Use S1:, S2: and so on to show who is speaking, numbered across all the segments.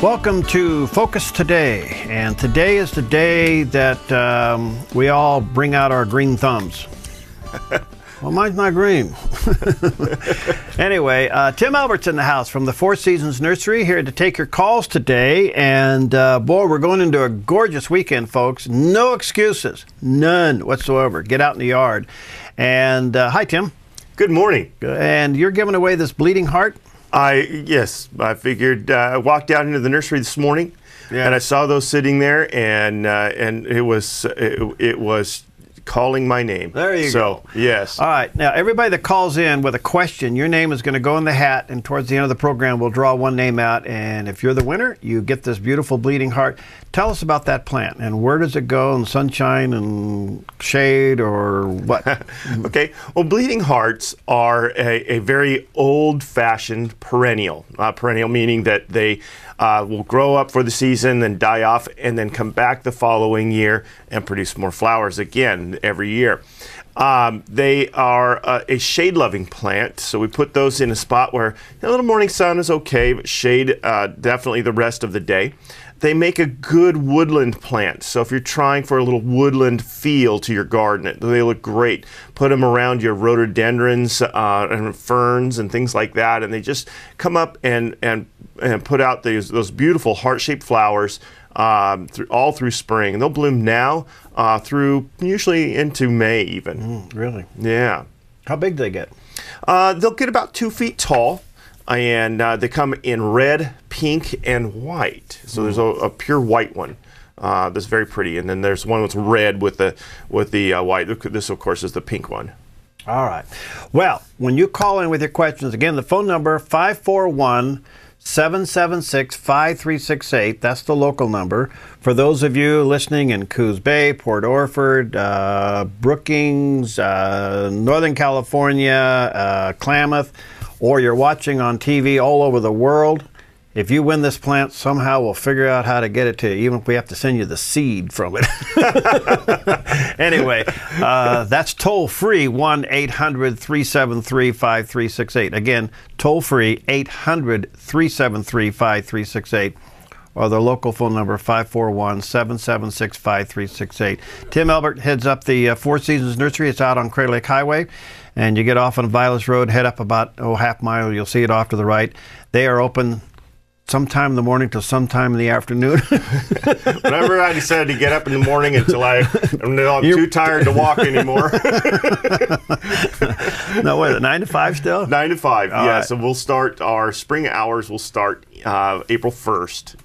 S1: Welcome to Focus Today, and today is the day that we all bring out our green thumbs. Well, mine's not green. Anyway, Tim Elbert's in the house from the Four Seasons Nursery, here to take your calls today. And boy, we're going into a gorgeous weekend, folks. No excuses, none whatsoever. Get out in the yard. And hi, Tim.
S2: Good morning.
S1: And you're giving away this bleeding heart?
S2: Yes, I figured. I walked out into the nursery this morning, and I saw those sitting there, and it was calling my name.
S1: There you go.
S2: Yes.
S1: All right. Now, everybody that calls in with a question, your name is going to go in the hat, and towards the end of the program, we'll draw one name out. And if you're the winner, you get this beautiful bleeding heart. Tell us about that plant, and where does it go in sunshine and shade, or what?
S2: Okay. Well, bleeding hearts are a very old-fashioned perennial. Perennial meaning that they will grow up for the season, then die off, and then come back the following year and produce more flowers again every year. They are a shade-loving plant, so we put those in a spot where a little morning sun is okay, but shade definitely the rest of the day. They make a good woodland plant, so if you're trying for a little woodland feel to your garden, they look great. Put them around your rhododendrons and ferns and things like that, and they just come up and put out those beautiful heart-shaped flowers all through spring. And they'll bloom now through usually into May even.
S1: Really?
S2: Yeah.
S1: How big do they get?
S2: They'll get about 2 feet tall. And they come in red, pink, and white. So there's a pure white one that's very pretty, and then there's one that's red with the white. This, of course, is the pink one.
S1: All right. Well, when you call in with your questions, again, the phone number 541-776-5368. That's the local number. For those of you listening in Coos Bay, Port Orford, Brookings, Northern California, Klamath, or you're watching on TV all over the world, if you win this plant, somehow we'll figure out how to get it to you, even if we have to send you the seed from it. Anyway, that's toll-free, 1-800-373-5368. Again, toll-free, 800-373-5368, or the local phone number, 541-776-5368. Tim Elbert heads up the Four Seasons Nursery. It's out on Crater Lake Highway. And you get off on Vilas Road, head up about half mile, you'll see it off to the right. They are open sometime in the morning till sometime in the afternoon.
S2: Whenever I decide to get up in the morning until I'm too tired to walk anymore.
S1: No, what is it, 9 to 5 still?
S2: 9 to 5,
S1: All
S2: yeah.
S1: right.
S2: So we'll start, our spring hours will start April 1st.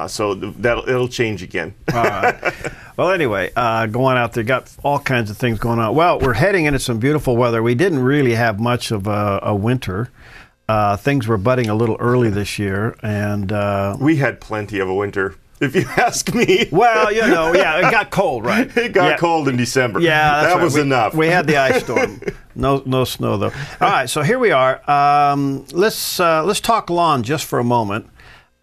S2: So it'll change again.
S1: All right. Well, anyway, going out there, got all kinds of things going on. Well, we're heading into some beautiful weather. We didn't really have much of a winter. Things were budding a little early this year, and
S2: we had plenty of a winter, if you ask me.
S1: Well, you know, yeah, it got cold, right?
S2: It got cold in December.
S1: Yeah,
S2: that was enough.
S1: We had the ice storm. No snow though. All right, so here we are. Let's talk lawn just for a moment.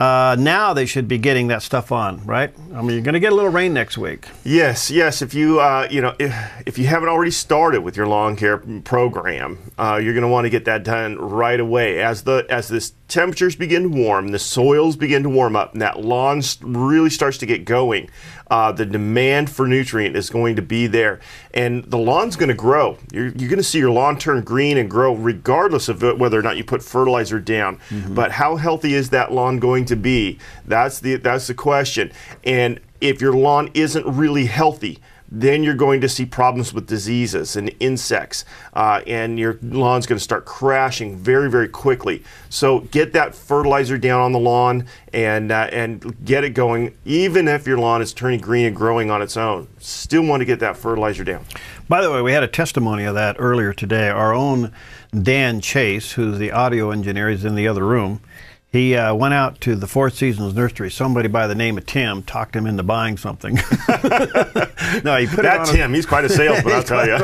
S1: Now they should be getting that stuff on, right? I mean, you're going to get a little rain next week.
S2: Yes. If you if you haven't already started with your lawn care program, you're going to want to get that done right away. As this temperatures begin to warm, the soils begin to warm up, and that lawn really starts to get going. The demand for nutrient is going to be there, and the lawn's going to grow. You're going to see your lawn turn green and grow regardless of whether or not you put fertilizer down. But how healthy is that lawn going to be? That's the question. And if your lawn isn't really healthy, then you're going to see problems with diseases and insects, and your lawn's going to start crashing very, very quickly. So get that fertilizer down on the lawn and get it going. Even if your lawn is turning green and growing on its own, still want to get that fertilizer down. By the way, we had a testimony of that earlier today. Our own Dan Chase, who's the audio engineer, is in the other room. He went out to the Four Seasons Nursery. Somebody by the name of Tim talked him into buying something. No, he put it on Tim. He's quite a salesman, I'll tell you.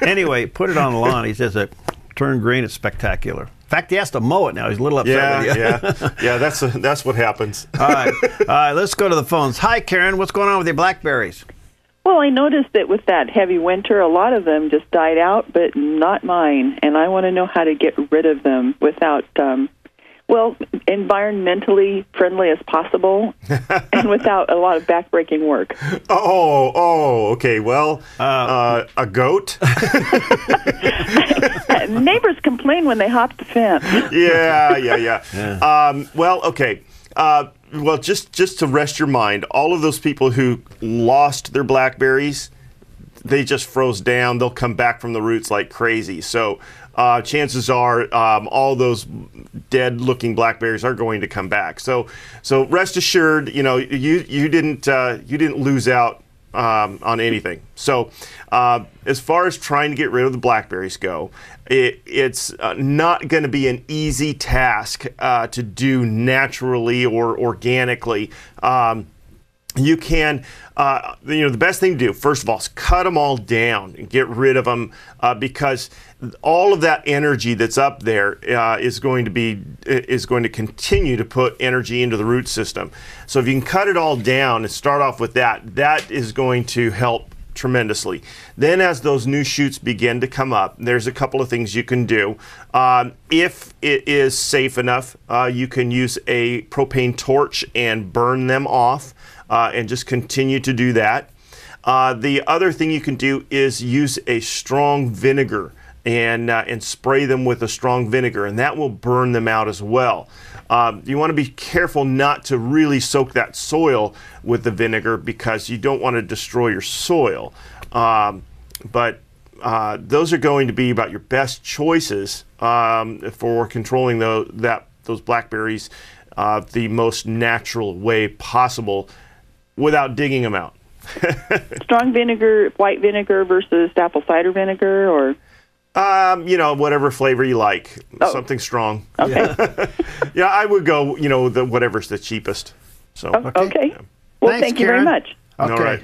S1: Anyway, put it on the lawn. He says it turned green. It's spectacular. In fact, he has to mow it now. He's a little upset with you.
S2: Yeah. That's what happens.
S1: All right. Let's go to the phones. Hi, Karen. What's going on with your blackberries?
S3: Well, I noticed that with that heavy winter, a lot of them just died out, but not mine. And I want to know how to get rid of them without Well, environmentally friendly as possible and without a lot of backbreaking work.
S2: Okay. Well, a goat?
S3: Neighbors complain when they hop the fence.
S2: Yeah. Well, okay. Well, just to rest your mind, all of those people who lost their blackberries, they just froze down. They'll come back from the roots like crazy. So chances are all those dead-looking blackberries are going to come back. So rest assured, you didn't lose out on anything. So as far as trying to get rid of the blackberries go, it's not going to be an easy task to do naturally or organically. You can, the best thing to do, first of all, is cut them all down and get rid of them because all of that energy that's up there is going to continue to put energy into the root system. So if you can cut it all down and start off with that is going to help tremendously. Then as those new shoots begin to come up, there's a couple of things you can do. If it is safe enough, you can use a propane torch and burn them off. And just continue to do that. The other thing you can do is use a strong vinegar and spray them with a strong vinegar, and that will burn them out as well. You want to be careful not to really soak that soil with the vinegar because you don't want to destroy your soil. But those are going to be about your best choices for controlling those blackberries the most natural way possible, without digging them out.
S3: Strong vinegar, white vinegar versus apple cider vinegar, or?
S2: Whatever flavor you like.
S3: Oh.
S2: Something strong.
S3: Okay.
S2: Yeah, I would go, whatever's the cheapest. So.
S3: Okay. Yeah. Well,
S1: Thanks,
S3: thank you very
S1: Karen.
S3: much.
S1: Okay.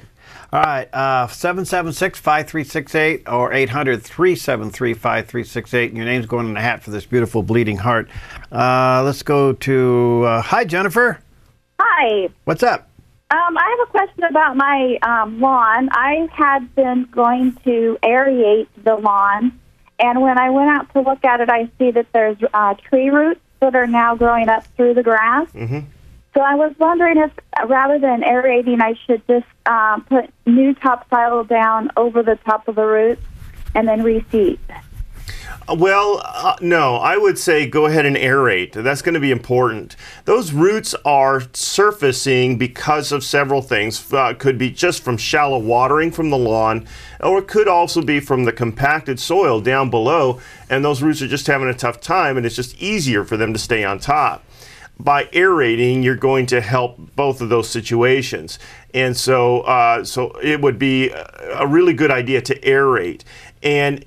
S1: All right. 776-5368 or 800-373-5368. Your name's going in the hat for this beautiful bleeding heart. Let's go to, hi, Jennifer.
S4: Hi.
S1: What's up?
S4: I have a question about my lawn. I had been going to aerate the lawn, and when I went out to look at it, I see that there's tree roots that are now growing up through the grass. Mm-hmm. So I was wondering if, rather than aerating, I should just put new topsoil down over the top of the roots and then reseed.
S2: Well, no, I would say go ahead and aerate. That's going to be important. Those roots are surfacing because of several things. Could be just from shallow watering from the lawn, or it could also be from the compacted soil down below, and those roots are just having a tough time, and it's just easier for them to stay on top. By aerating, you're going to help both of those situations. And so it would be a really good idea to aerate. And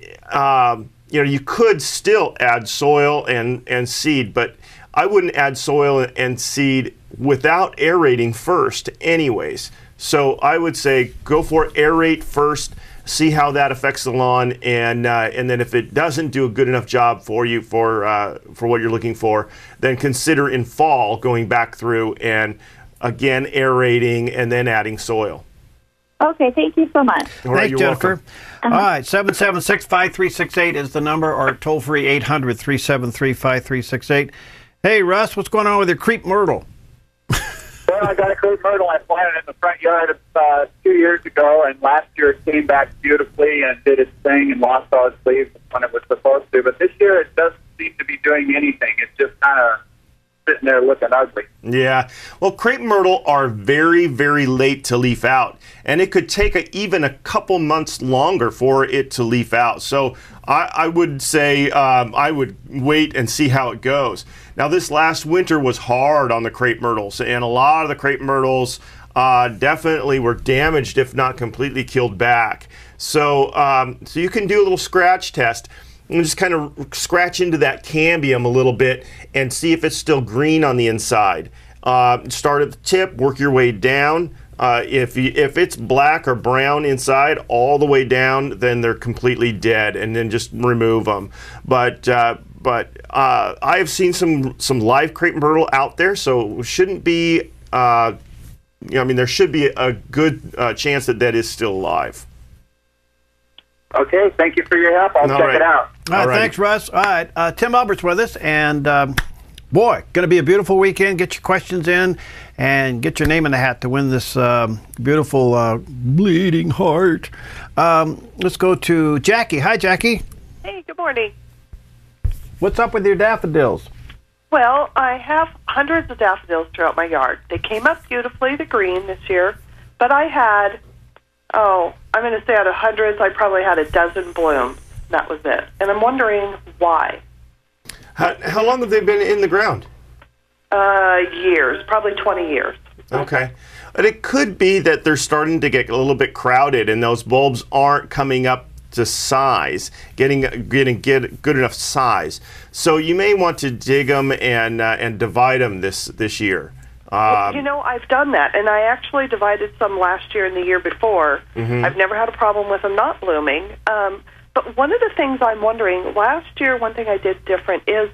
S2: you could still add soil and seed, but I wouldn't add soil and seed without aerating first anyways. So I would say go for aerate first, see how that affects the lawn, and then if it doesn't do a good enough job for you for what you're looking for, then consider in fall going back through and again aerating and then adding soil.
S4: Okay, thank you so much.
S2: All right,
S1: Thanks, Jennifer.
S2: welcome.
S1: All right, 776-5368 is the number, or toll-free 800-373-5368. Hey, Russ, what's going on with your crepe myrtle?
S5: Well, I got a crepe myrtle. I planted it in the front yard 2 years ago, and last year it came back beautifully and did its thing and lost all its leaves when it was supposed to. But this year it doesn't seem to be doing anything. It's just kind of sitting there looking ugly.
S2: Yeah. Well, crepe myrtle are very, very late to leaf out, and it could take even a couple months longer for it to leaf out. So I would say I would wait and see how it goes. Now, this last winter was hard on the crepe myrtles, and a lot of the crepe myrtles definitely were damaged, if not completely killed back. So, so you can do a little scratch test. And just kind of scratch into that cambium a little bit and see if it's still green on the inside. Start at the tip, work your way down. If it's black or brown inside all the way down, then they're completely dead, and then just remove them. But I have seen some live crepe myrtle out there, so it shouldn't be. There should be a good chance that is still alive.
S5: Okay, thank you for your help. I'll check it out.
S1: All right, thanks, Russ. All right, Tim Elbert's with us, and Boy, going to be a beautiful weekend. Get your questions in and get your name in the hat to win this beautiful bleeding heart. Let's go to Jackie. Hi, Jackie.
S6: Hey, good morning.
S1: What's up with your daffodils?
S6: Well, I have hundreds of daffodils throughout my yard. They came up beautifully, the green, this year, but I had, I'm going to say out of hundreds, I probably had a dozen blooms. That was it. And I'm wondering why.
S2: How long have they been in the ground?
S6: Years, probably 20 years.
S2: Okay. But it could be that they're starting to get a little bit crowded and those bulbs aren't coming up to size, getting good enough size. So you may want to dig them and divide them this year.
S6: Well, you know, I've done that, and I actually divided some last year and the year before. I've never had a problem with them not blooming. But one of the things I'm wondering, last year, one thing I did different is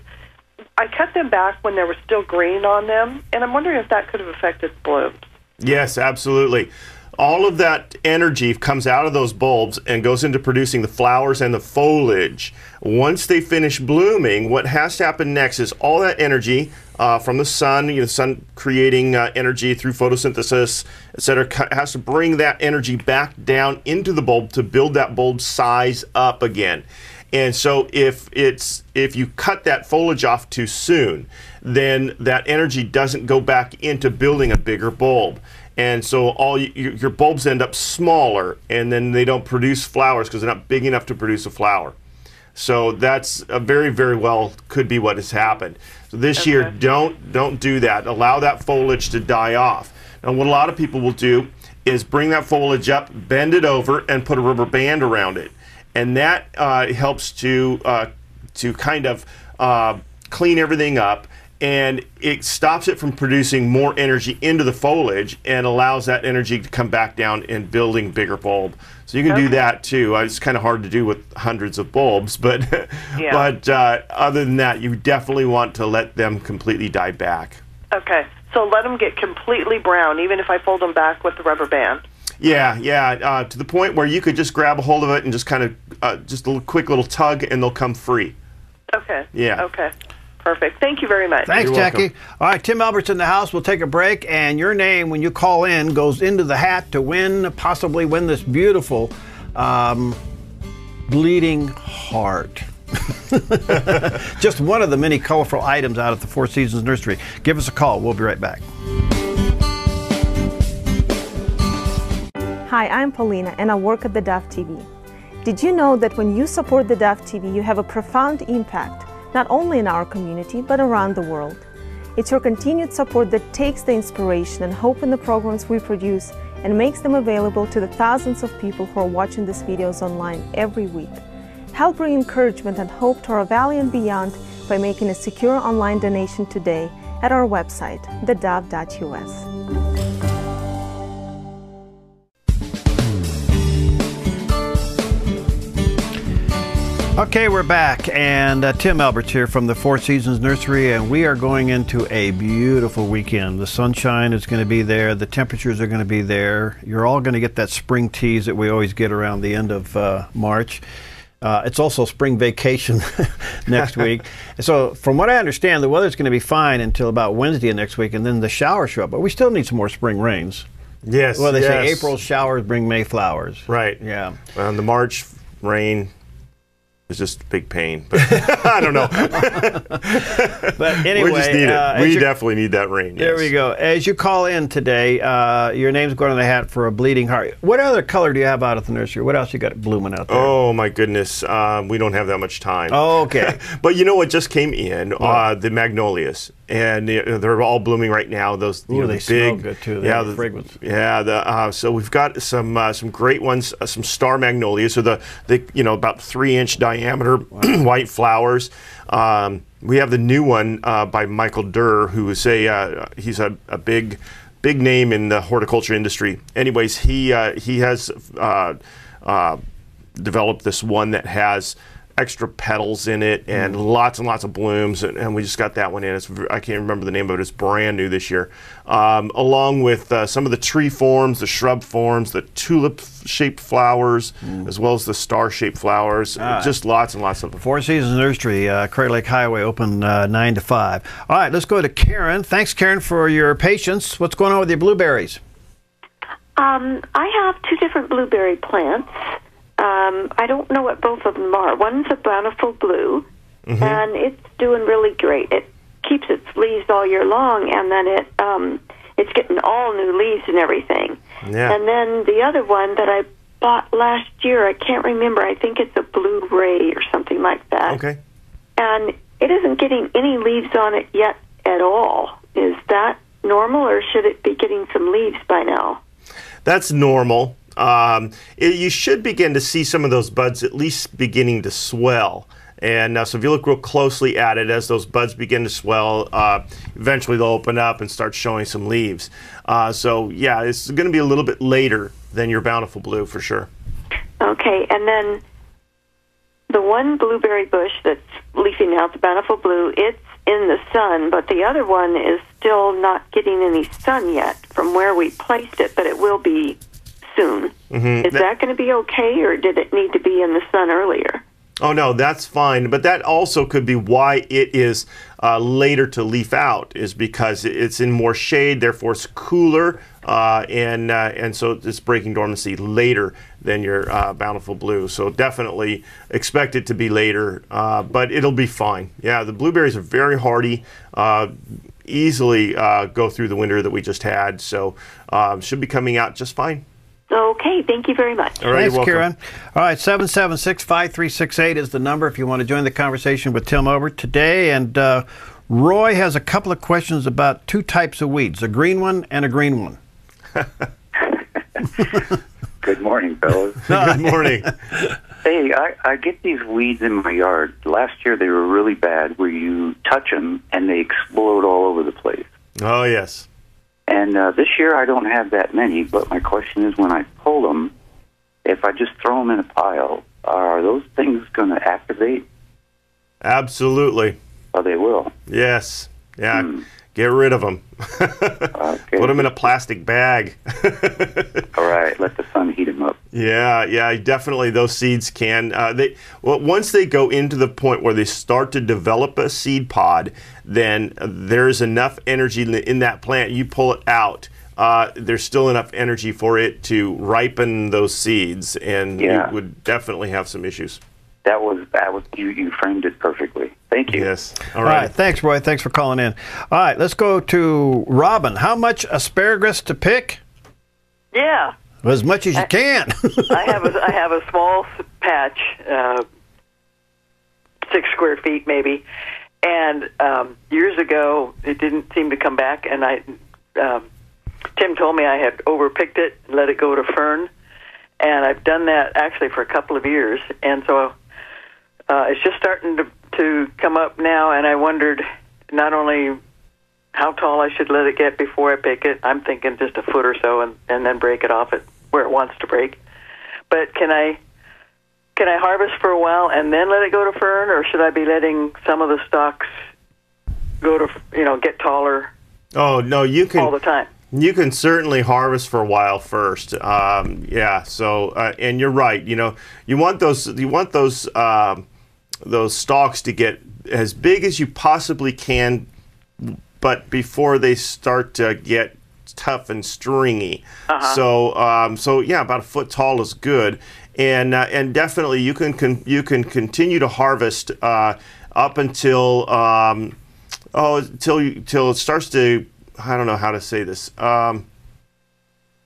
S6: I cut them back when there was still green on them, and I'm wondering if that could have affected blooms.
S2: Yes, absolutely. All of that energy comes out of those bulbs and goes into producing the flowers and the foliage. Once they finish blooming, what has to happen next is all that energy from the sun, the sun creating energy through photosynthesis, etc., has to bring that energy back down into the bulb to build that bulb size up again. And so if you cut that foliage off too soon, then that energy doesn't go back into building a bigger bulb. And so all your bulbs end up smaller, and then they don't produce flowers because they're not big enough to produce a flower. So that's a very, very well could be what has happened. So this year, don't do that. Allow that foliage to die off. Now, what a lot of people will do is bring that foliage up, bend it over, and put a rubber band around it, and that helps to kind of clean everything up. And it stops it from producing more energy into the foliage and allows that energy to come back down and building bigger bulb. So you can do that too. It's kind of hard to do with hundreds of bulbs, but other than that, you definitely want to let them completely die back.
S6: Okay, so let them get completely brown, even if I fold them back with the rubber band.
S2: Yeah, to the point where you could just grab a hold of it and just kind of just a quick little tug, and they'll come free.
S6: Okay.
S2: Yeah.
S6: Okay. Perfect. Thank you very much.
S1: Thanks, Jackie. All right, Tim Elbert's in the house. We'll take a break, and your name, when you call in, goes into the hat to possibly win this beautiful bleeding heart. Just one of the many colorful items out at the Four Seasons Nursery. Give us a call. We'll be right back.
S7: Hi, I'm Paulina, and I work at theDove TV. Did you know that when you support theDove TV, you have a profound impact, not only in our community, but around the world? It's your continued support that takes the inspiration and hope in the programs we produce and makes them available to the thousands of people who are watching these videos online every week. Help bring encouragement and hope to our valley and beyond by making a secure online donation today at our website, thedove.us.
S1: Okay, we're back, and Tim Elbert's here from the Four Seasons Nursery, and we are going into a beautiful weekend. The sunshine is going to be there. The temperatures are going to be there. You're all going to get that spring tease that we always get around the end of March. It's also spring vacation next week. So from what I understand, the weather's going to be fine until about Wednesday of next week, and then the showers show up. But we still need some more spring rains.
S2: Yes.
S1: Well, they say April showers bring May flowers.
S2: Right.
S1: Yeah.
S2: The March rain is just a big pain, but I don't know.
S1: But anyway,
S2: we just need it. We definitely need that rain.
S1: There we go. As you call in today, your name's going on the hat for a bleeding heart. What other color do you have out at the nursery? What else you got blooming out there?
S2: Oh my goodness, we don't have that much time.
S1: Oh, okay.
S2: But you know what just came in? The magnolias, and they're all blooming right now. Those
S1: they
S2: the
S1: smell
S2: big,
S1: good too. They have fragrance.
S2: Yeah, so we've got some great ones, some star magnolias. So the about 3-inch diameter white flowers. We have the new one by Michael Durr, who is he's a big name in the horticulture industry. Anyways, he has developed this one that has extra petals in it and lots and lots of blooms, and we just got that one in. I can't remember the name of it. It's brand new this year. Along with some of the tree forms, the shrub forms, the tulip-shaped flowers, as well as the star-shaped flowers. Just lots and lots of them.
S1: Four Seasons Nursery, Crater Lake Highway, open 9 to 5. All right, let's go to Karen. Thanks, Karen, for your patience. What's going on with your blueberries?
S8: I have 2 different blueberry plants. I don't know what both of them are. One's a bountiful blue, and it's doing really great. It keeps its leaves all year long, and then it's getting all new leaves and everything.
S2: Yeah.
S8: And then the other one that I bought last year, I can't remember. I think it's a blue ray or something like that.
S2: Okay.
S8: And it isn't getting any leaves on it yet at all. Is that normal, or should it be getting some leaves by now?
S2: That's normal. You should begin to see some of those buds at least beginning to swell. And so if you look real closely at it, as those buds begin to swell, eventually they'll open up and start showing some leaves. So yeah, it's going to be a little bit later than your bountiful blue for sure.
S8: Okay, and then the one blueberry bush that's leafing out, the bountiful blue, it's in the sun, but the other one is still not getting any sun yet from where we placed it, but it will be soon. Is that going to be okay, or did it need to be in the sun earlier?
S2: Oh, no, that's fine. But that also could be why it is later to leaf out, is because it's in more shade, therefore it's cooler, and so it's breaking dormancy later than your bountiful blue. So definitely expect it to be later, but it'll be fine. Yeah, the blueberries are very hardy, easily go through the winter that we just had, so should be coming out just fine.
S8: Okay, thank you very much.
S2: All right,
S1: Thanks, Karen. All right, 776-5368 is the number if you want to join the conversation with Tim Elbert today. And Roy has a couple of questions about 2 types of weeds, a green one and a green one.
S9: Good morning, fellas.
S2: Good morning.
S9: Hey, I get these weeds in my yard. Last year they were really bad, where you touch them and they explode all over the place.
S2: Oh, yes.
S9: And this year I don't have that many, but my question is, when I pull them, if I just throw them in a pile, are those things going to activate?
S2: Absolutely.
S9: Oh, they will?
S2: Yes. Yeah. Get rid of them.
S9: Okay.
S2: Put them in a plastic bag.
S9: All right. Let the sun heat them up.
S2: Yeah, definitely. Those seeds can. Once they go into the point where they start to develop a seed pod, then there's enough energy in that plant. You pull it out. There's still enough energy for it to ripen those seeds, and you would definitely have some issues.
S9: That was you framed it perfectly. Thank you.
S2: Yes.
S1: All right. Thanks, Roy. Thanks for calling in. All right, let's go to Robin. How much asparagus to pick?
S10: Yeah.
S1: As much as you can.
S10: I have a small patch, 6 square feet maybe, and years ago it didn't seem to come back, and Tim told me I had overpicked it and let it go to fern, and I've done that actually for a couple of years, and so it's just starting to come up now, and I wondered not only how tall I should let it get before I pick it. I'm thinking just a foot or so, and then break it off at where it wants to break. But can I harvest for a while and then let it go to fern, or should I be letting some of the stalks go to get taller? Oh no, you can all the time.
S2: You can certainly harvest for a while first. Yeah. So and you're right. You want those stalks to get as big as you possibly can, but before they start to get tough and stringy. So yeah, about a foot tall is good, and definitely you can continue to harvest up until till it starts to, I don't know how to say this.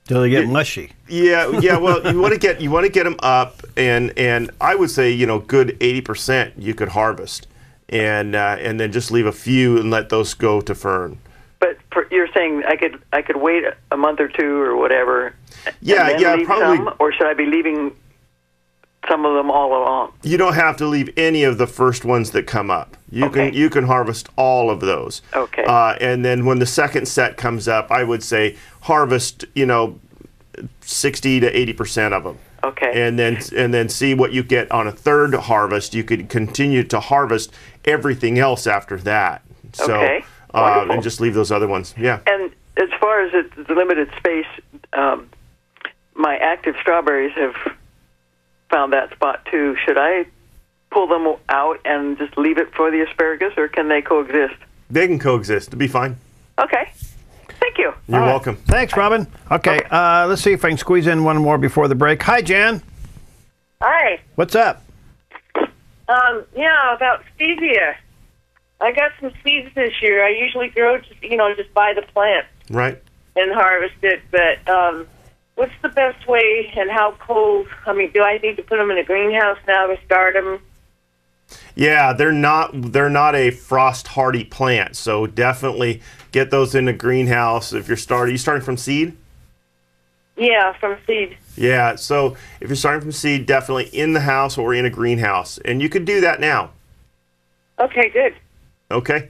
S1: Till they get mushy.
S2: Yeah. Well, you want to get them up, and I would say good 80% you could harvest, and then just leave a few and let those go to fern.
S10: But you're saying I could wait a month or two or whatever.
S2: Yeah,
S10: and then leave
S2: probably.
S10: Some, or should I be leaving some of them all along?
S2: You don't have to leave any of the first ones that come up. You can harvest all of those.
S10: Okay.
S2: And then when the second set comes up, I would say harvest 60 to 80% of them.
S10: Okay.
S2: And then see what you get on a third harvest. You could continue to harvest everything else after that. So,
S10: okay.
S2: And just leave those other ones. Yeah.
S10: And as far as the limited space, my active strawberries have found that spot too. Should I pull them out and just leave it for the asparagus, or can they coexist?
S2: They can coexist. It'll be fine.
S10: Okay. Thank you.
S2: You're welcome.
S1: Thanks, Robin. Okay, let's see if I can squeeze in one more before the break. Hi, Jan.
S11: Hi.
S1: What's up?
S11: Yeah, about stevia. I got some seeds this year. I usually grow, just buy the plant
S2: Right.
S11: and harvest it. But what's the best way and how cold? I mean, do I need to put them in a greenhouse now to start them?
S2: Yeah, they're not a frost hardy plant, so definitely get those in a greenhouse. If you're starting from seed?
S11: Yeah, from seed.
S2: Yeah, so if you're starting from seed, definitely in the house or in a greenhouse, and you could do that now.
S11: Okay, good.
S2: Okay.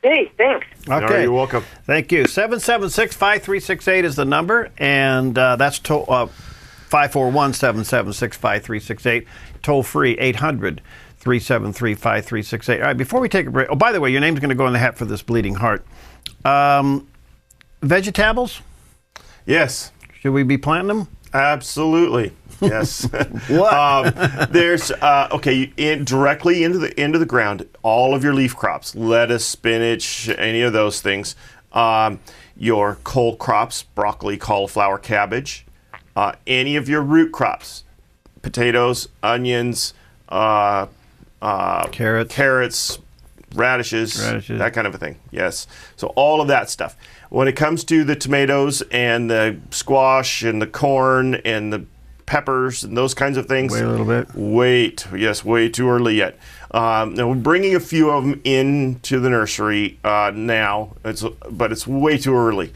S11: Hey, thanks.
S1: Okay.
S2: All right, you're welcome.
S1: Thank you. 776-5368 is the number, and that's 541-776-5368. Toll free 800-373-5368. All right, before we take a break, oh, by the way, your name's going to go in the hat for this bleeding heart. Vegetables?
S2: Yes.
S1: Should we be planting them?
S2: Absolutely. Yes.
S1: What?
S2: There's directly into the ground. All of your leaf crops, lettuce, spinach, any of those things. Your cole crops, broccoli, cauliflower, cabbage. Any of your root crops, potatoes, onions, carrots, radishes, that kind of a thing. Yes. So all of that stuff. When it comes to the tomatoes and the squash and the corn and the peppers and those kinds of things.
S1: Wait a little bit.
S2: Wait. Yes, way too early yet. Now we're bringing a few of them into the nursery now, but it's way too early.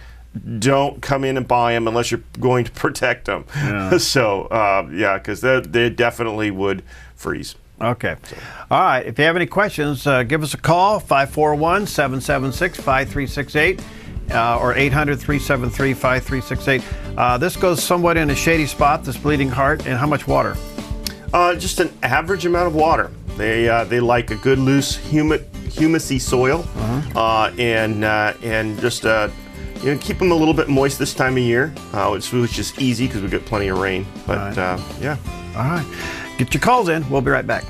S2: Don't come in and buy them unless you're going to protect them. Yeah. So, because they definitely would freeze.
S1: Okay. All right. If you have any questions, give us a call, 541-776-5368 or 800-373-5368. This goes somewhat in a shady spot, this bleeding heart, and how much water?
S2: Just an average amount of water. They like a good, loose, humusy soil, and just keep them a little bit moist this time of year, which is just easy because we get plenty of rain. But yeah.
S1: All right. Get your calls in. We'll be right back.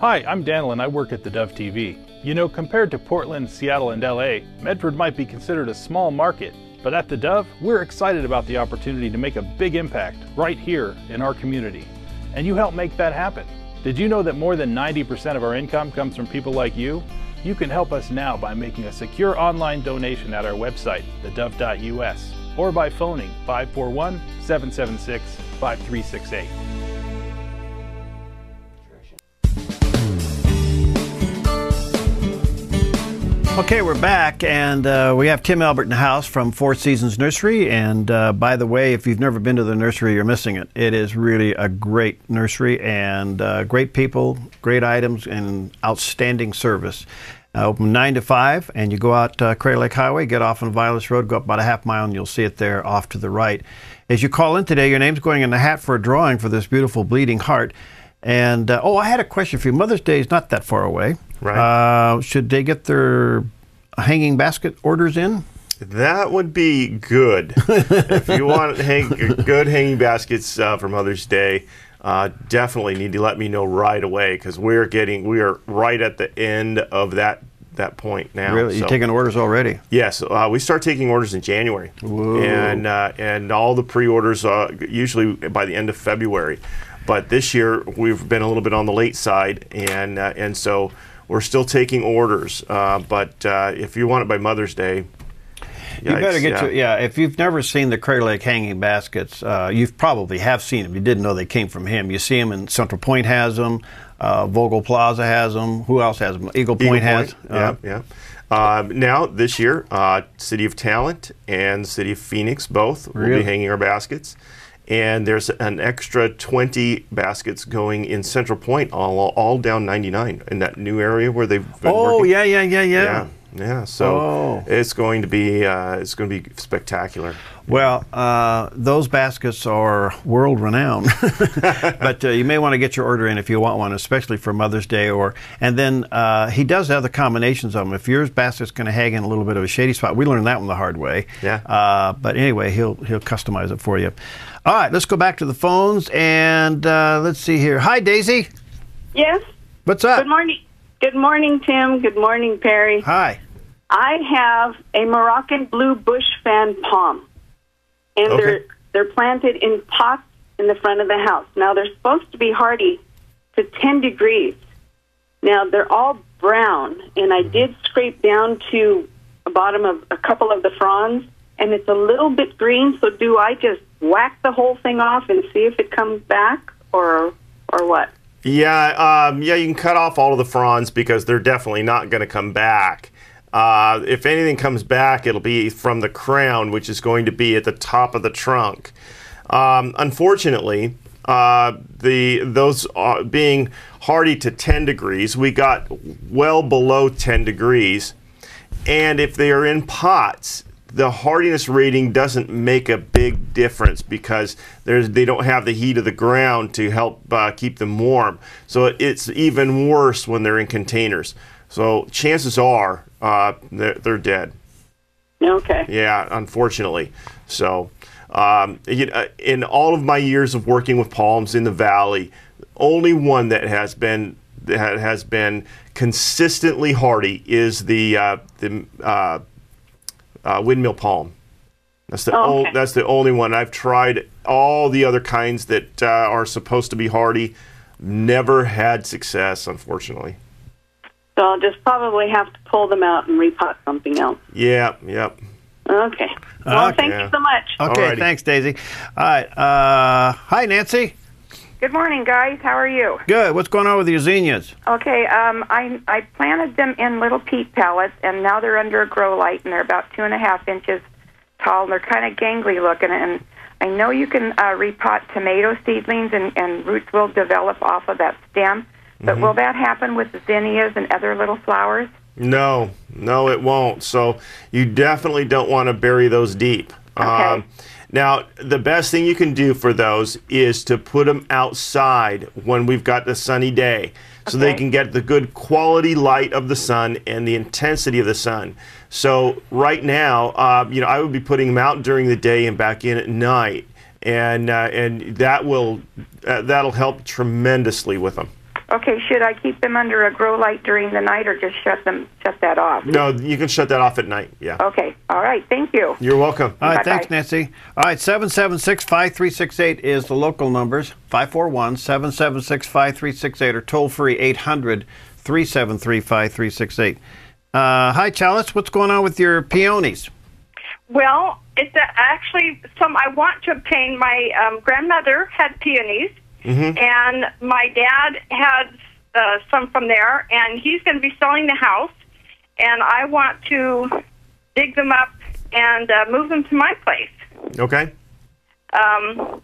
S12: Hi, I'm Daniel and I work at theDove TV. You know, compared to Portland, Seattle, and LA, Medford might be considered a small market, but at theDove, we're excited about the opportunity to make a big impact right here in our community. And you help make that happen. Did you know that more than 90% of our income comes from people like you? You can help us now by making a secure online donation at our website, thedove.us, or by phoning 541-776-5368.
S1: Okay, we're back, and we have Tim Elbert in the house from Four Seasons Nursery. And by the way, if you've never been to the nursery, you're missing it. It is really a great nursery, and great people, great items, and outstanding service. Open 9 to 5, and you go out Crater Lake Highway, get off on Violet Road, go up about a half mile, and you'll see it there off to the right. As you call in today, your name's going in the hat for a drawing for this beautiful bleeding heart. And, I had a question for you. Mother's Day is not that far away.
S2: Right.
S1: Should they get their hanging basket orders in?
S2: That would be good. If you want good hanging baskets for Mother's Day, definitely need to let me know right away, because we are right at the end of that point now.
S1: Really? You're taking orders already?
S2: Yes. We start taking orders in January.
S1: Whoa.
S2: And all the pre-orders usually by the end of February. But this year we've been a little bit on the late side, and so we're still taking orders. But if you want it by Mother's Day,
S1: you better get if you've never seen the Crater Lake hanging baskets, you probably have seen them. You didn't know they came from him. You see them in Central Point has them, Vogel Plaza has them. Who else has them? Eagle Point has.
S2: Now this year, City of Talent and City of Phoenix both will be hanging our baskets. And there's an extra 20 baskets going in Central Point, all down 99 in that new area where they've been working.
S1: Yeah.
S2: Yeah, so it's going to be spectacular.
S1: Well, those baskets are world renowned, but you may want to get your order in if you want one, especially for Mother's Day. And then he does have the combinations of them. If your basket's going to hang in a little bit of a shady spot, we learned that one the hard way.
S2: Yeah.
S1: But anyway, he'll customize it for you. All right, let's go back to the phones and let's see here. Hi, Daisy.
S13: Yes.
S1: What's up?
S13: Good morning. Good morning, Tim. Good morning, Perry.
S1: Hi.
S13: I have a Moroccan blue bush fan palm, and they're planted in pots in the front of the house. Now, they're supposed to be hardy to 10 degrees. Now, they're all brown, and I did scrape down to the bottom of a couple of the fronds, and it's a little bit green, so do I just whack the whole thing off and see if it comes back, or what?
S2: Yeah, you can cut off all of the fronds because they're definitely not going to come back. If anything comes back, it'll be from the crown, which is going to be at the top of the trunk. Unfortunately, those being hardy to 10 degrees, we got well below 10 degrees. And if they are in pots, the hardiness rating doesn't make a big difference because they don't have the heat of the ground to help keep them warm. So it's even worse when they're in containers. So chances are they're dead.
S13: Okay.
S2: Yeah, unfortunately. So in all of my years of working with palms in the valley, only one that has been consistently hardy is the windmill palm. That's the only one. I've tried all the other kinds that are supposed to be hardy. Never had success, unfortunately.
S13: So I'll just probably have to pull them out and repot something else.
S2: Yeah, yep.
S13: Okay. Well, thank you so much.
S1: Okay, thanks, Daisy. All right. Hi, Nancy.
S14: Good morning, guys. How are you?
S1: Good. What's going on with your zinnias?
S14: Okay, I planted them in little peat pellets, and now they're under a grow light, and they're about 2.5 inches tall, and they're kind of gangly looking. And I know you can repot tomato seedlings, and roots will develop off of that stem. But will that happen with zinnias and other little flowers?
S2: No, it won't. So you definitely don't want to bury those deep.
S14: Okay.
S2: Now, the best thing you can do for those is to put them outside when we've got the sunny day so they can get the good quality light of the sun and the intensity of the sun. So right now, I would be putting them out during the day and back in at night, and that'll help tremendously with them.
S14: Okay, should I keep them under a grow light during the night or just shut that off?
S2: No, you can shut that off at night, yeah.
S14: Okay, all right, thank you.
S2: You're welcome.
S1: All right, thanks, Nancy. All right, 776-5368 is the local numbers, 541-776-5368, or toll-free 800-373-5368. Hi, Chalice, what's going on with your peonies?
S15: Well, it's actually I want to obtain. My grandmother had peonies. And my dad had some from there, and he's going to be selling the house, and I want to dig them up and move them to my place.
S2: Okay.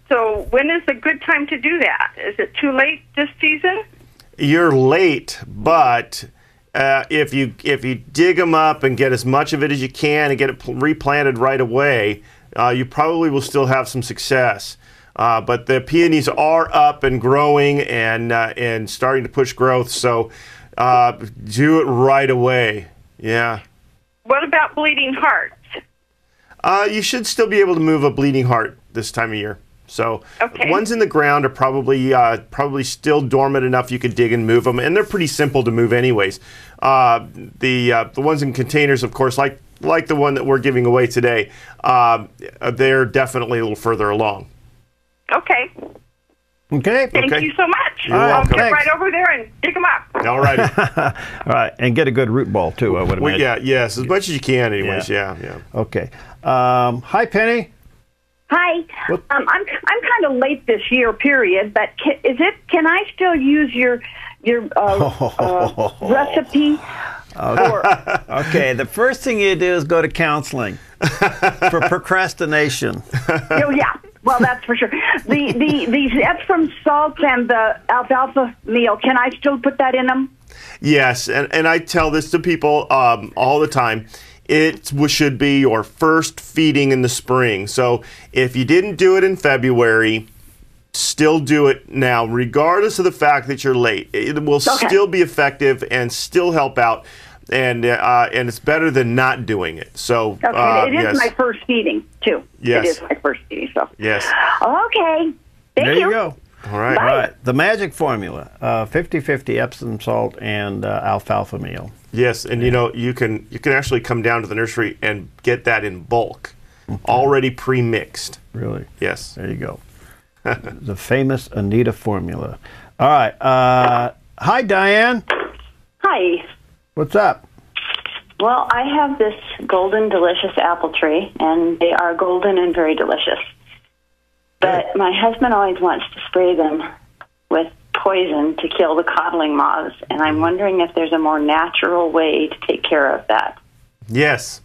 S15: So when is a good time to do that? Is it too late this season?
S2: You're late, but if you dig them up and get as much of it as you can and get it replanted right away, you probably will still have some success. But the peonies are up and growing and starting to push growth, so do it right away. Yeah.
S15: What about bleeding hearts?
S2: You should still be able to move a bleeding heart this time of year. So ones in the ground are probably still dormant enough you could dig and move them, and they're pretty simple to move anyways. The ones in containers, of course, like the one that we're giving away today, they're definitely a little further along.
S15: Okay.
S1: Okay.
S15: Thank you so much.
S2: You're
S15: I'll
S2: welcome.
S15: get right over there and dig them up.
S2: All right.
S1: All right, and get a good root ball too, I would imagine.
S2: Yes, as much as you can anyways, yeah.
S1: Okay. Hi, Penny.
S16: Hi. I'm kind of late this year, period, but can I still use your recipe?
S1: Okay, the first thing you do is go to counseling for procrastination.
S16: Oh, yeah. Well, that's for sure. The Epsom salt and the alfalfa meal, can I still put that in them?
S2: Yes, and I tell this to people all the time. It should be your first feeding in the spring. So if you didn't do it in February, still do it now, regardless of the fact that you're late. It will still be effective and still help out, and it's better than not doing it. So
S16: it is my first feeding too.
S2: Yes,
S16: it is my first feeding. So
S2: yes.
S16: Okay,
S1: there you go.
S2: All right.
S1: All right. The magic formula: 50-50 Epsom salt and alfalfa meal.
S2: Yes, and you can actually come down to the nursery and get that in bulk, already pre-mixed.
S1: Really?
S2: Yes.
S1: There you go. The famous Anita formula. All right. Hi, Diane.
S17: Hi.
S1: What's up?
S17: Well, I have this golden delicious apple tree, and they are golden and very delicious. But my husband always wants to spray them with poison to kill the codling moths, and I'm wondering if there's a more natural way to take care of that.
S2: Yes.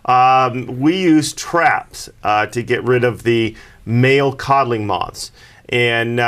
S2: We use traps to get rid of the male codling moths. And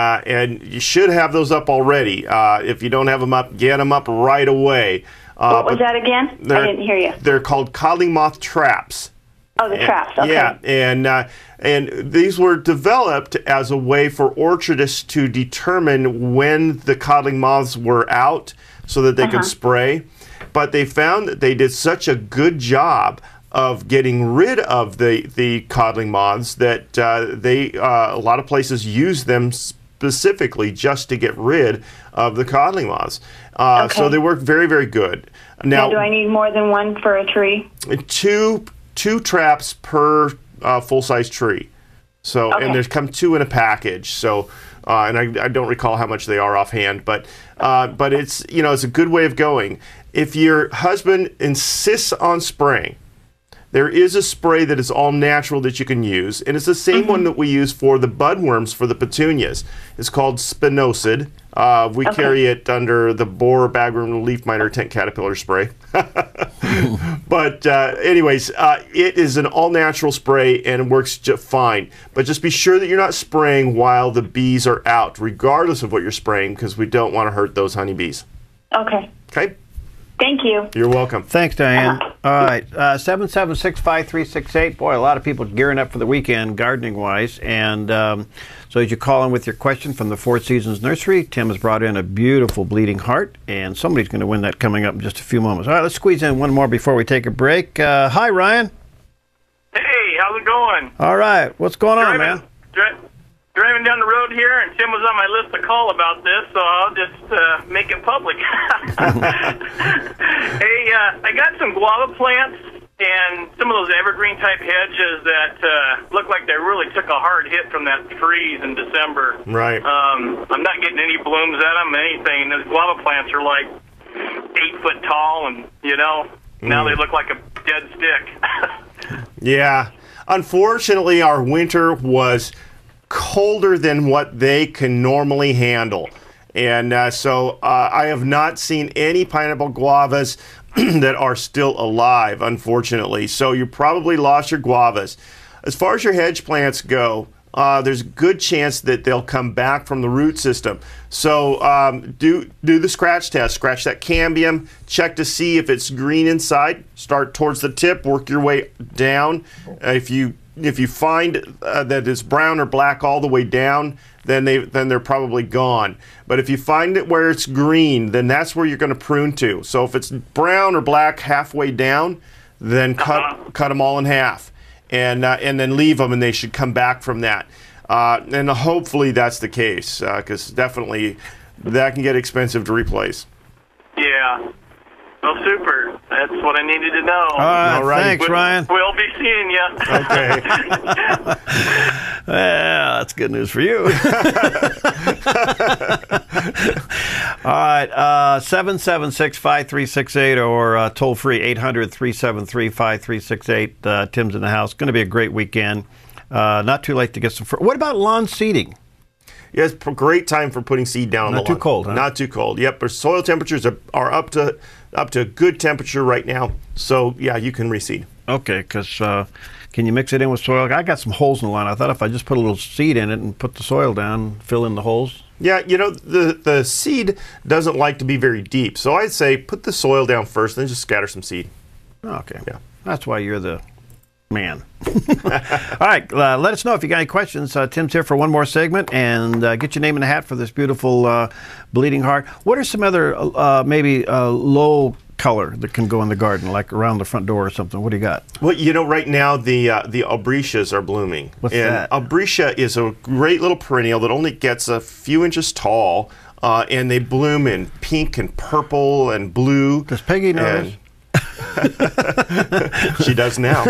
S2: you should have those up already. If you don't have them up, get them up right away.
S17: What was that again? I didn't hear you.
S2: They're called codling moth traps.
S17: Oh, the traps. Okay.
S2: Yeah, and these were developed as a way for orchardists to determine when the codling moths were out so that they could spray. But they found that they did such a good job of getting rid of the codling moths that a lot of places use them specifically just to get rid of the codling moths. So they work very, very good.
S17: Now, do I need more than one for a tree?
S2: Two traps per full-size tree. So and there's come 2 in a package. So and I don't recall how much they are offhand, but it's it's a good way of going. If your husband insists on spraying, there is a spray that is all natural that you can use, and it's the same one that we use for the budworms for the petunias. It's called spinosad. We carry it under the borer, bagworm, leaf miner, tent caterpillar spray. But anyways, it is an all-natural spray and it works just fine. But just be sure that you're not spraying while the bees are out, regardless of what you're spraying, because we don't want to hurt those honeybees.
S17: Okay.
S2: Okay?
S17: Thank you.
S2: You're welcome.
S1: Thanks, Diane. All right, 776-5368. Boy, a lot of people gearing up for the weekend, gardening-wise. And so as you call in with your question from the Four Seasons Nursery, Tim has brought in a beautiful bleeding heart, and somebody's going to win that coming up in just a few moments. All right, let's squeeze in one more before we take a break. Hi, Ryan.
S18: Hey, how's it going?
S1: All right, what's going on, man?
S18: Driving down the road here, and Tim was on my list to call about this, so I'll just make it public. Hey, I got some guava plants and some of those evergreen-type hedges that look like they really took a hard hit from that freeze in December.
S2: Right.
S18: I'm not getting any blooms at them, anything. Those guava plants are like 8 foot tall, and, now they look like a dead stick.
S2: Yeah. Unfortunately, our winter was colder than what they can normally handle. And so I have not seen any pineapple guavas that are still alive, unfortunately. So you probably lost your guavas. As far as your hedge plants go, there's a good chance that they'll come back from the root system. So do the scratch test. Scratch that cambium. Check to see if it's green inside. Start towards the tip. Work your way down. If you find that it's brown or black all the way down, then they're probably gone. But if you find it where it's green, then that's where you're going to prune to. So if it's brown or black halfway down, then cut them all in half, and then leave them, and they should come back from that. And hopefully that's the case, because definitely that can get expensive to replace.
S18: Yeah. Well, super. That's what I needed to know.
S1: All right. Thanks, Ryan.
S18: We'll be seeing you.
S2: Okay.
S1: Well, that's good news for you. All right, 776-5368 or toll free 800-373-5368. Tim's in the house. Going to be a great weekend. Not too late to get some. What about lawn seeding?
S2: Yeah, it's a great time for putting seed down on the lawn.
S1: Not too cold, huh?
S2: Not too cold. Yep, our soil temperatures are up to a good temperature right now. So yeah, you can reseed.
S1: Okay, because can you mix it in with soil? I got some holes in the lawn. I thought if I just put a little seed in it and put the soil down, fill in the holes.
S2: Yeah, you know, the seed doesn't like to be very deep. So I'd say put the soil down first, then just scatter some seed.
S1: Okay.
S2: Yeah.
S1: That's why you're the man. All right, let us know if you got any questions. Tim's here for one more segment, and get your name in the hat for this beautiful bleeding heart. What are some other maybe low color that can go in the garden, like around the front door or something? What do you got?
S2: Well, you know, right now the albricias are blooming.
S1: What's
S2: and
S1: that?
S2: Albricia is a great little perennial that only gets a few inches tall, and they bloom in pink and purple and blue.
S1: Does Peggy know this?
S2: She does now.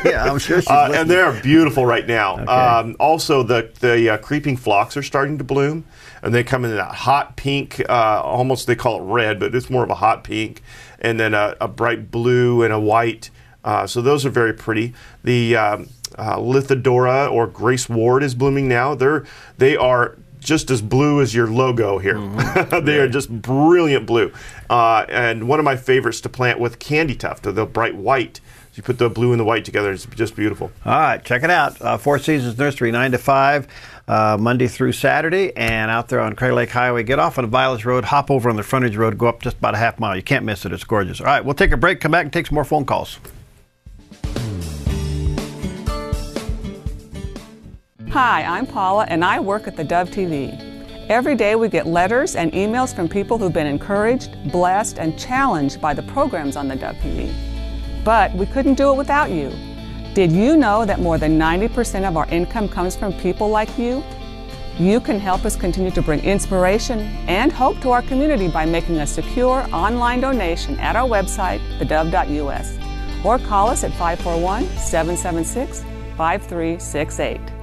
S1: Yeah, I'm sure she's
S2: and they're beautiful right now.
S1: Okay.
S2: Also, the creeping phlox are starting to bloom, and they come in that hot pink, almost they call it red, but it's more of a hot pink, and then a bright blue and a white. So those are very pretty. The Lithidora or Grace Ward is blooming now. They are just as blue as your logo here. Mm-hmm. They are just brilliant blue. And one of my favorites to plant with candy tuft, the bright white. So you put the blue and the white together, it's just beautiful.
S1: All right, check it out. Four Seasons Nursery, 9 to 5, Monday through Saturday, and out there on Crater Lake Highway. Get off on Violet's Road, hop over on the frontage road, go up just about a half mile. You can't miss it. It's gorgeous. All right, we'll take a break, come back, and take some more phone calls.
S19: Hi, I'm Paula, and I work at theDove TV. Every day we get letters and emails from people who've been encouraged, blessed, and challenged by the programs on theDove TV. But we couldn't do it without you. Did you know that more than 90% of our income comes from people like you? You can help us continue to bring inspiration and hope to our community by making a secure online donation at our website, thedove.us, or call us at 541-776-5368.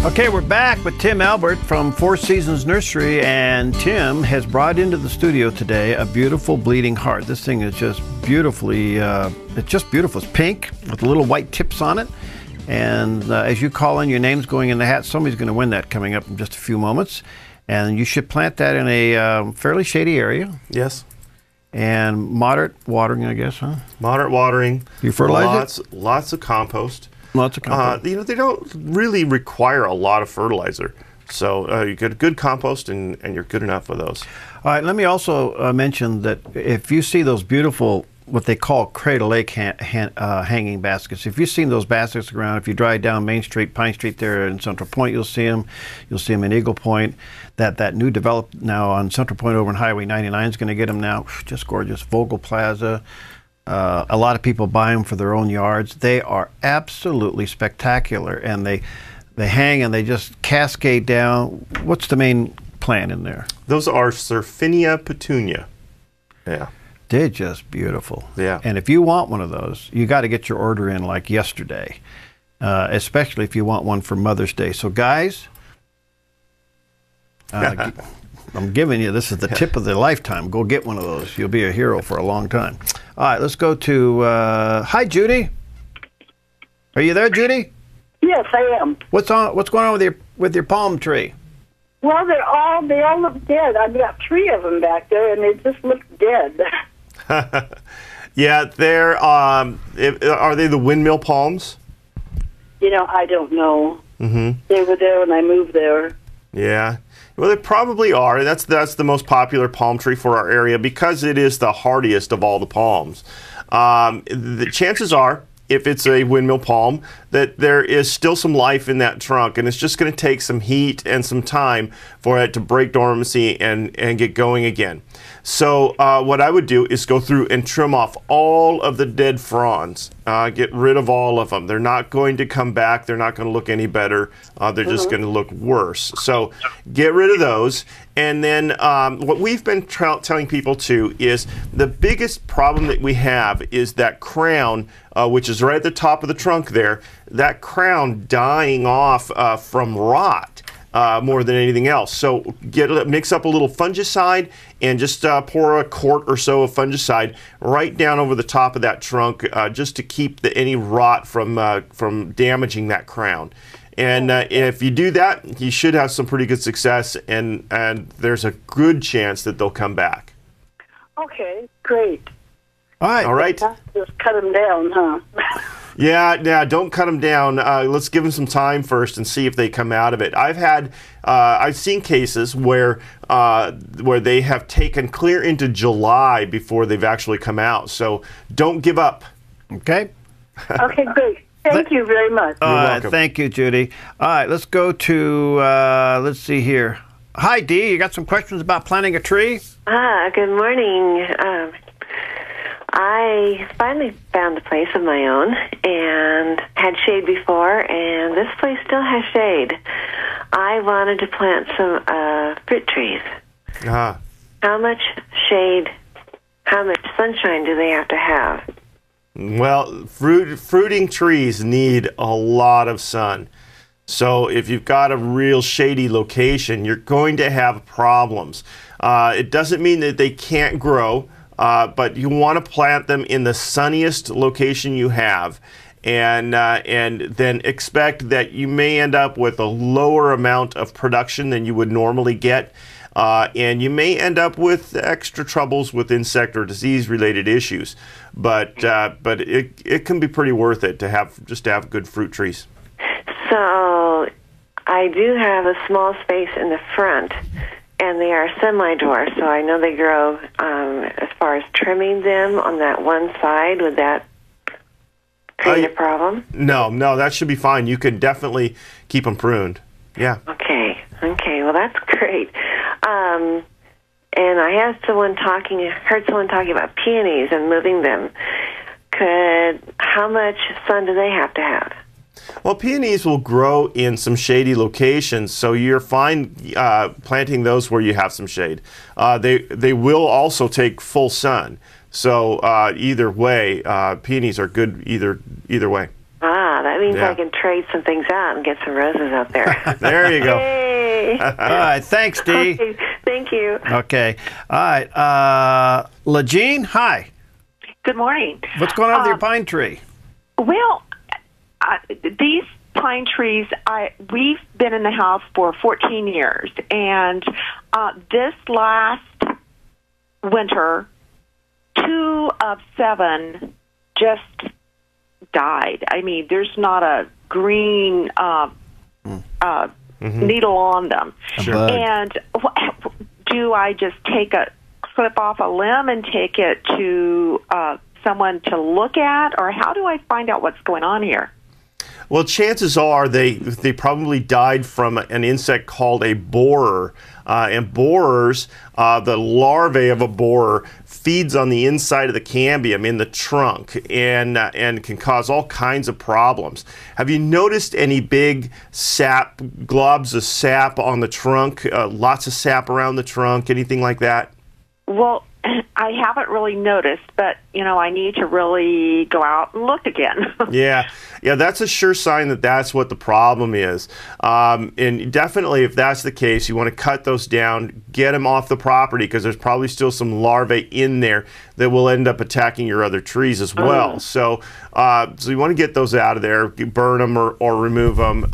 S1: Okay, we're back with Tim Elbert from Four Seasons Nursery, and Tim has brought into the studio today a beautiful bleeding heart. This thing is just beautifully, it's just beautiful. It's pink with little white tips on it, and as you call in, your name's going in the hat. Somebody's going to win that coming up in just a few moments, and you should plant that in a fairly shady area.
S2: Yes.
S1: And moderate watering, I guess, huh?
S2: Moderate watering.
S1: You fertilize it?
S2: Lots of compost.
S1: Lots of compost.
S2: You know, they don't really require a lot of fertilizer. So you get good compost and you're good enough for those.
S1: All right, let me also mention that if you see those beautiful, what they call Crater Lake hanging baskets, if you've seen those baskets around, if you drive down Main Street, Pine Street there in Central Point, you'll see them. You'll see them in Eagle Point. That new developed now on Central Point over on Highway 99 is going to get them now. Just gorgeous. Vogel Plaza. A lot of people buy them for their own yards. They are absolutely spectacular, and they hang and they just cascade down. What's the main plant in there?
S2: Those are Surfinia petunia. Yeah.
S1: They're just beautiful.
S2: Yeah.
S1: And if you want one of those, you got to get your order in like yesterday, especially if you want one for Mother's Day. So guys, I'm giving you, this is the tip of the lifetime. Go get one of those. You'll be a hero for a long time. All right, let's go to, hi, Judy. Are you there, Judy?
S20: Yes, I am.
S1: What's going on with your palm tree?
S20: Well, they all look dead. I've got 3 of them back there, and they just look dead.
S2: Yeah, they're, are they the windmill palms?
S20: You know, I don't know.
S2: Mm-hmm.
S20: They were there when I moved there.
S2: Yeah. Well, they probably are. That's the most popular palm tree for our area because it is the hardiest of all the palms. The chances are, if it's a windmill palm, that there is still some life in that trunk, and it's just going to take some heat and some time for it to break dormancy and get going again. So what I would do is go through and trim off all of the dead fronds, get rid of all of them. They're not going to come back. They're not going to look any better. They're just going to look worse. So get rid of those. And then what we've been telling people too is the biggest problem that we have is that crown, which is right at the top of the trunk there, that crown dying off from rot. More than anything else. So mix up a little fungicide and just pour a quart or so of fungicide right down over the top of that trunk just to keep any rot from damaging that crown. And if you do that, you should have some pretty good success, and there's a good chance that they'll come back.
S20: Okay, great.
S1: All right.
S2: All right.
S20: Just cut them down, huh?
S2: Yeah, don't cut them down. Let's give them some time first and see if they come out of it. I've seen cases where they have taken clear into July before they've actually come out. So don't give up.
S1: Okay.
S20: Okay, good. Thank you very much.
S2: You're welcome.
S1: Thank you, Judy. All right, let's go to, let's see here. Hi, Dee. You got some questions about planting a tree?
S21: Good morning. I finally found a place of my own and had shade before, and this place still has shade. I wanted to plant some fruit trees. How much shade, how much sunshine do they have to have?
S2: Well, fruiting trees need a lot of sun. So if you've got a real shady location, you're going to have problems. It doesn't mean that they can't grow, but you want to plant them in the sunniest location you have. And then expect that you may end up with a lower amount of production than you would normally get. And you may end up with extra troubles with insect or disease-related issues. But it can be pretty worth it to have good fruit trees.
S21: So I do have a small space in the front, and they are semi-dwarf, so I know they grow. As far as trimming them on that one side, would that create a problem?
S2: No, that should be fine. You can definitely keep them pruned. Yeah.
S21: Okay, well, that's great. And I heard someone talking about peonies and moving them. How much sun do they have to have?
S2: Well, peonies will grow in some shady locations, so you're fine planting those where you have some shade. They will also take full sun, so either way, peonies are good either way.
S21: That means I can trade some things out and get some roses out there.
S2: There you go.
S21: Yay.
S1: All right, thanks, Dee.
S21: Okay, thank you.
S1: Okay. All right. LaJean, hi.
S22: Good morning.
S1: What's going on with your pine tree?
S22: Well, these pine trees, we've been in the house for 14 years, and this last winter, 2 of 7 just died. I mean, there's not a green needle on them.
S2: Sure.
S22: And do I just clip off a limb and take it to someone to look at, or how do I find out what's going on here?
S2: Well, chances are they probably died from an insect called a borer. And borers, the larvae of a borer, feeds on the inside of the cambium in the trunk and can cause all kinds of problems. Have you noticed any big sap, globs of sap on the trunk, lots of sap around the trunk, anything like that?
S22: Well, I haven't really noticed, but, I need to really go out and look again.
S2: Yeah, that's a sure sign that that's what the problem is. And definitely, if that's the case, you want to cut those down, get them off the property, because there's probably still some larvae in there that will end up attacking your other trees as well. So you want to get those out of there, burn them or remove them.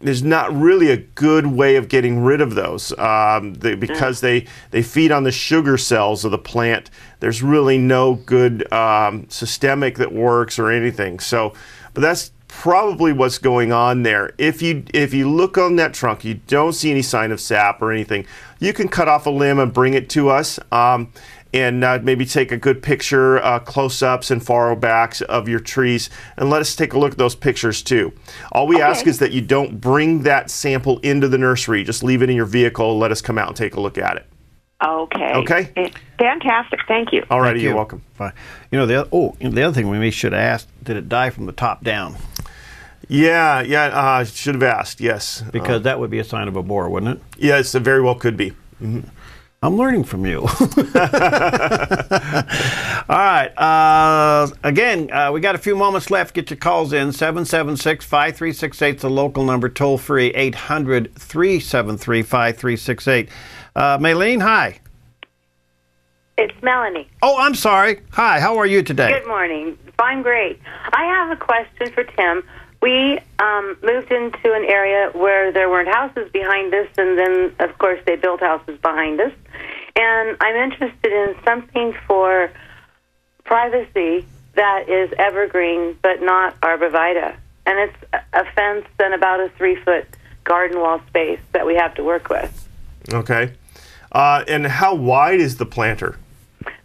S2: There's not really a good way of getting rid of those because they feed on the sugar cells of the plant. There's really no good systemic that works or anything. So, but that's probably what's going on there. If you look on that trunk, you don't see any sign of sap or anything, you can cut off a limb and bring it to us. And maybe take a good picture, close-ups and far backs of your trees, and let us take a look at those pictures too. All we ask is that you don't bring that sample into the nursery. Just leave it in your vehicle, let us come out and take a look at it.
S22: Okay.
S2: Okay?
S22: Fantastic. Thank you.
S2: All righty, you're welcome.
S1: Fine. The other thing we should ask, did it die from the top down?
S2: Yeah, should have asked, yes.
S1: Because that would be a sign of a borer, wouldn't it?
S2: Yes, it very well could be. Mm-hmm.
S1: I'm learning from you. All right. Again, we got a few moments left. Get your calls in. 776-5368 is the local number. Toll free 800-373-5368. Maylene, hi.
S23: It's Melanie.
S1: Oh, I'm sorry. Hi. How are you today?
S23: Good morning. I'm great. I have a question for Tim. We moved into an area where there weren't houses behind us, and then, of course, they built houses behind us. And I'm interested in something for privacy that is evergreen but not arborvitae. And it's a fence and about a 3-foot garden wall space that we have to work with.
S2: Okay. And how wide is the planter?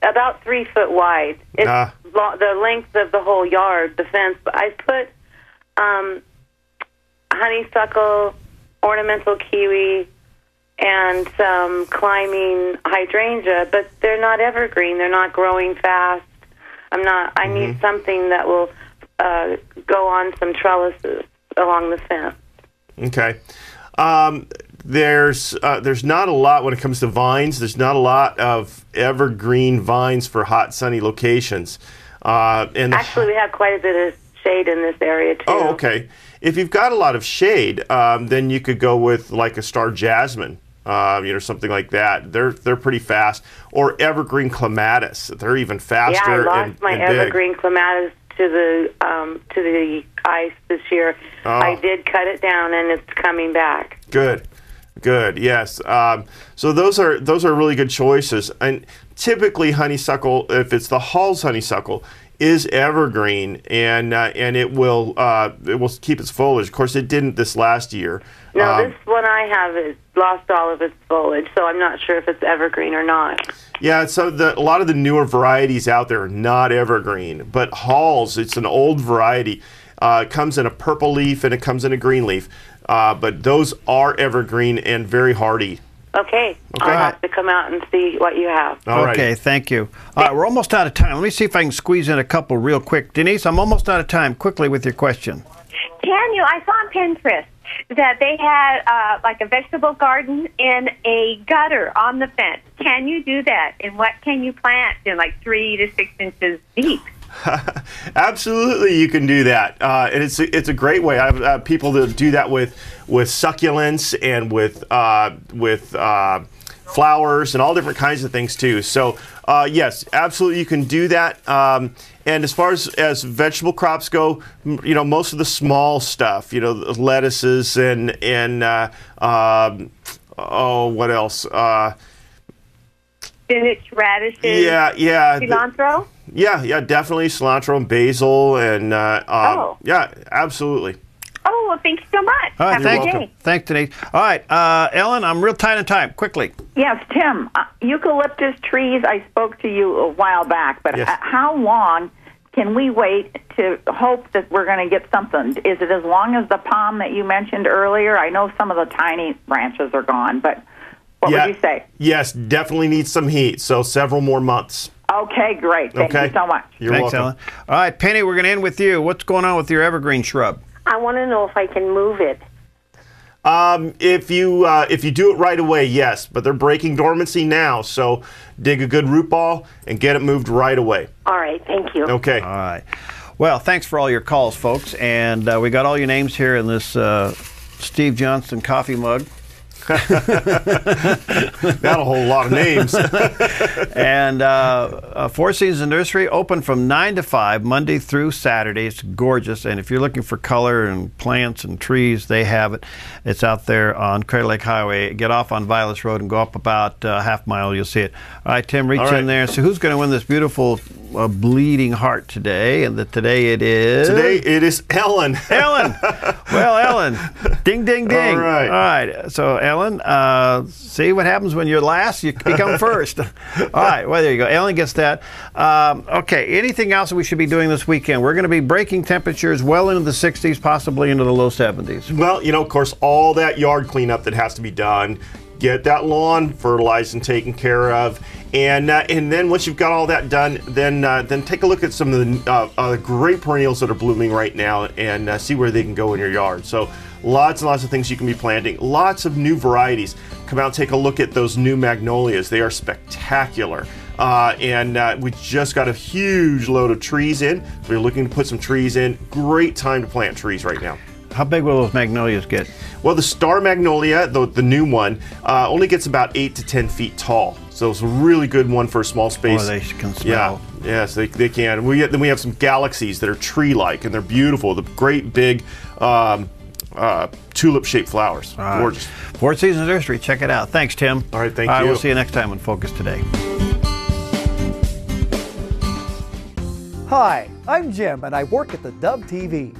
S23: About 3 foot wide. It's the length of the whole yard, the fence. I put honeysuckle, ornamental kiwi, and some climbing hydrangea, but they're not evergreen. They're not growing fast. I need something that will go on some trellises along the fence.
S2: Okay. There's not a lot when it comes to vines. There's not a lot of evergreen vines for hot, sunny locations. And
S23: actually, we have quite a bit of shade in this area too.
S2: Oh, okay. If you've got a lot of shade, then you could go with like a star jasmine, something like that. They're pretty fast. Or evergreen clematis. They're even faster.
S23: Yeah, I lost my evergreen clematis to the ice this year.
S2: Oh.
S23: I did cut it down, and it's coming back.
S2: Good. Yes. So those are really good choices. And typically, honeysuckle, if it's the Hall's honeysuckle, is evergreen, and it will keep its foliage. Of course, it didn't this last year.
S23: No, this one I have has lost all of its foliage, so I'm not sure if it's evergreen or not.
S2: Yeah, so a lot of the newer varieties out there are not evergreen, but Hall's, it's an old variety. It comes in a purple leaf and it comes in a green leaf, but those are evergreen and very hardy.
S23: Okay. I'll have to come out and see what you have.
S1: Okay, thank you. All right, we're almost out of time. Let me see if I can squeeze in a couple real quick. Denise, I'm almost out of time. Quickly with your question.
S3: Can you? I saw on Pinterest that they had like a vegetable garden in a gutter on the fence. Can you do that? And what can you plant in like 3 to 6 inches deep?
S2: Absolutely, you can do that, and it's a great way. I have people that do that with succulents and with flowers and all different kinds of things too. So yes, absolutely, you can do that. And as far as vegetable crops go, most of the small stuff, lettuces and what else?
S3: Spinach, radishes.
S2: Yeah.
S3: Cilantro.
S2: Yeah, definitely cilantro and basil and yeah, absolutely.
S3: Oh, well, thank you so much.
S1: All right,
S3: Have a good day.
S1: Thanks, Denise. All right, Ellen, I'm real tight on time. Quickly.
S4: Yes, Tim, eucalyptus trees, I spoke to you a while back, but how long can we wait to hope that we're going to get something? Is it as long as the palm that you mentioned earlier? I know some of the tiny branches are gone, but what would you say?
S2: Yes, definitely needs some heat, so several more months.
S4: Okay, great. Thank you so much.
S2: Thanks,
S1: welcome. Ellen. All right, Penny, we're going to end with you. What's going on with your evergreen shrub?
S23: I want to know if I can move it.
S2: If you do it right away, yes, but they're breaking dormancy now, so dig a good root ball and get it moved right away.
S23: All right, thank you.
S2: Okay.
S1: All right. Well, thanks for all your calls, folks, and we got all your names here in this Steve Johnston coffee mug.
S2: Got a whole lot of names.
S1: And Four Seasons Nursery open from 9 to 5 Monday through Saturday. It's gorgeous, and if you're looking for color and plants and trees, they have it. It's out there on Crater Lake Highway. Get off on Vilas Road and go up about half mile. You'll see it. All right, Tim, reach in there. So who's going to win this beautiful bleeding heart today? And today it is
S2: Ellen.
S1: Ellen. Well, Ellen, ding, ding, ding.
S2: All right.
S1: All right. So Ellen, see what happens when you're last? You become first. All right. Well, there you go. Ellen gets that. Okay. Anything else that we should be doing this weekend? We're going to be breaking temperatures well into the 60s, possibly into the low 70s.
S2: Well, of course, all that yard cleanup that has to be done. Get that lawn fertilized and taken care of, and then once you've got all that done, then take a look at some of the great perennials that are blooming right now, and see where they can go in your yard. So lots and lots of things you can be planting, lots of new varieties. Come out and take a look at those new magnolias. They are spectacular. And we just got a huge load of trees in. So we're looking to put some trees in. Great time to plant trees right now.
S1: How big will those magnolias get?
S2: Well, the star magnolia, the new one, only gets about 8 to 10 feet tall. So it's a really good one for a small space.
S1: Oh, they can smell.
S2: Yeah, yes, they can. Then we have some galaxies that are tree-like, and they're beautiful. The great big tulip-shaped flowers. Gorgeous.
S1: Four Seasons Nursery, check it out. Thanks, Tim.
S2: All right, thank you.
S1: We'll see you next time on Focus Today.
S5: Hi, I'm Jim and I work at theDove TV.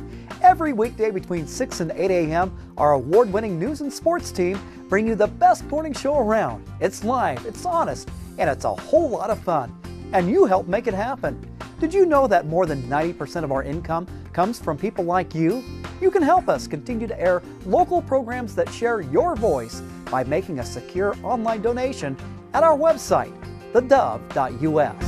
S5: Every weekday between 6 and 8 a.m., our award-winning news and sports team bring you the best morning show around. It's live, it's honest, and it's a whole lot of fun. And you help make it happen. Did you know that more than 90% of our income comes from people like you? You can help us continue to air local programs that share your voice by making a secure online donation at our website, thedove.us.